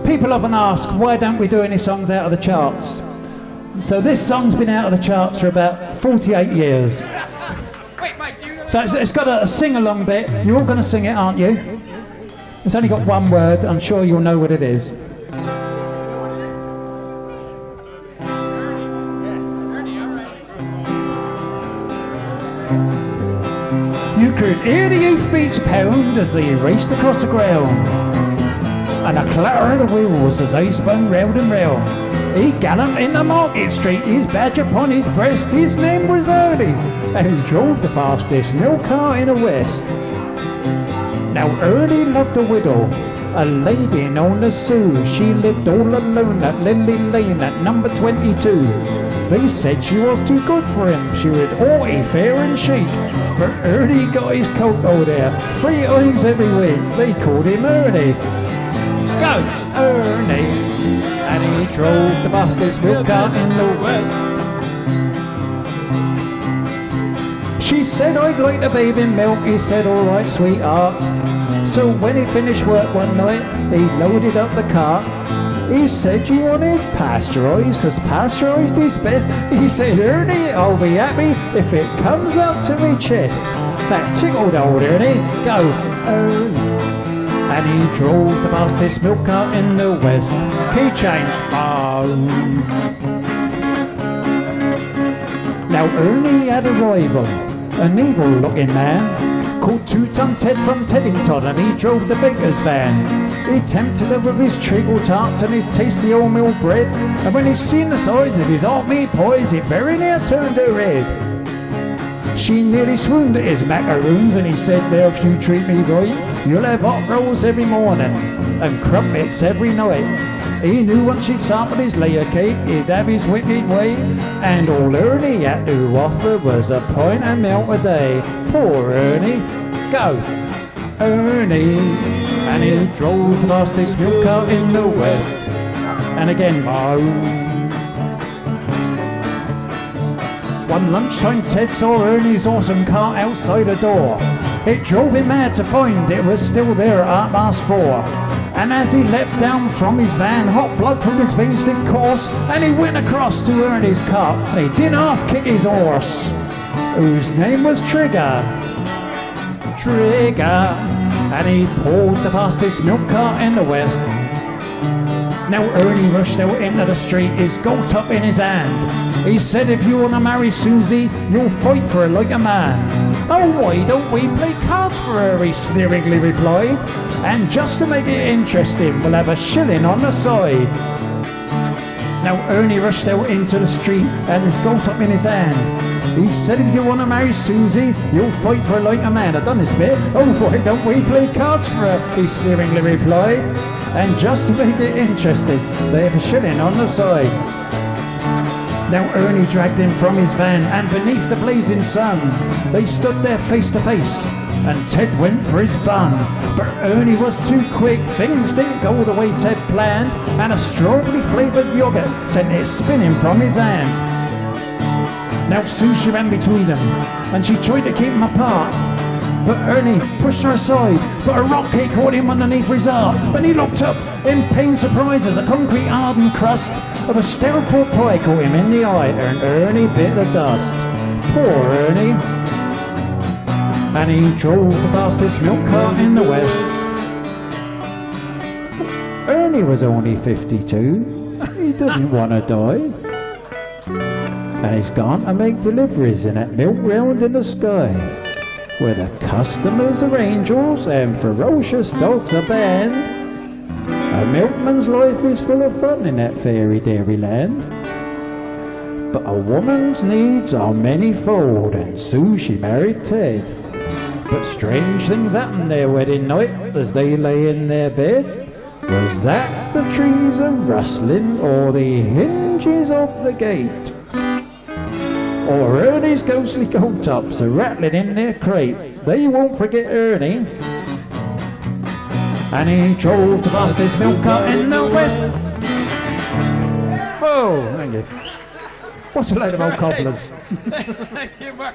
People often ask, why don't we do any songs out of the charts? So this song's been out of the charts for about 48 years. Wait, Mike, do you know So it's got a sing-along bit. You're all going to sing it, aren't you? It's only got one word. I'm sure you'll know what it is. Ernie, all right. You could hear the youth beats pound as they raced across the ground, and a clatter of the wheels as they spun round and round. He galloped in the market street, his badge upon his breast. His name was Ernie, and he drove the fastest milk car in the West. Now Ernie loved a widow, a lady known as Sue. She lived all alone at Lindley Lane at number 22. They said she was too good for him. She was haughty, fair and chic. But Ernie got his coat over there 3 times every week. They called him Ernie. Go, Ernie! And he drove the fastest milk car in the West. She said, I'd like a baby milk. He said, all right, sweetheart. So when he finished work one night, he loaded up the cart. He said, you want it pasteurised, because pasteurised is best. He said, Ernie, I'll be happy if it comes up to me chest. That tickled old Ernie. Go, Ernie. And he drove the fastest milk cart in the West. Key change. Now Ernie had a rival, an evil-looking man called Two-Ton Ted from Teddington, and he drove the baker's van. He tempted her with his treacle tarts and his tasty wholemeal bread, and when he seen the size of his hot meat pies, it very near turned her head. She nearly swooned at his macaroons, and he said, there, if you treat me right, you'll have hot rolls every morning and crumpets every night. He knew once he'd sampled his layer cake, he'd have his wicked way, and all Ernie had to offer was a pint of milk a day. Poor Ernie. Go, Ernie. And he drove the fastest milk car in the West. And again, One lunchtime, Ted saw Ernie's awesome car outside the door. It drove him mad to find it was still there at 4:30. And as he leapt down from his van, hot blood from his veins did course, and he went across to Ernie's car, and he did half kick his horse, whose name was Trigger. And he pulled the fastest milk car in the West. Now Ernie rushed out into the street, his gold top in his hand. He said, if you want to marry Susie, you'll fight for her like a man. Oh, why don't we play cards for her, he sneeringly replied. And just to make it interesting, we'll have a shilling on the side. Now Ernie rushed out into the street and his gold top in his hand. He said, if you want to marry Susie, you'll fight for her like a man. I've done this bit. Oh, why don't we play cards for her, he sneeringly replied. And just to make it interesting, they have a shilling on the side. Now Ernie dragged him from his van, and beneath the blazing sun, they stood there face to face, and Ted went for his bun. But Ernie was too quick, things didn't go the way Ted planned, and a strawberry flavoured yoghurt sent it spinning from his hand. Now Susie ran between them, and she tried to keep them apart. But Ernie pushed her aside, but a rock cake caught him underneath his arm. When he looked up, in pain surprise as a concrete hardened crust of a styrofoam pie caught him in the eye, and Ernie bit the dust. Poor Ernie. And he drove the fastest milk car in the West. Ernie was only 52. He didn't want to die. And he's gone to make deliveries in that milk round in the sky, where the customers are angels and ferocious dogs are banned. A milkman's life is full of fun in that fairy dairy land. But a woman's needs are many-fold, and Sue, she married Ted. But strange things happened their wedding night as they lay in their bed. Was that the trees are rustling, or the hinges of the gate? Or Ernie's ghostly gold tops are rattling in their crate? They won't forget Ernie. And he drove the fastest milk car in the West. Oh, thank you. What a load of old cobblers. Thank you, Mark.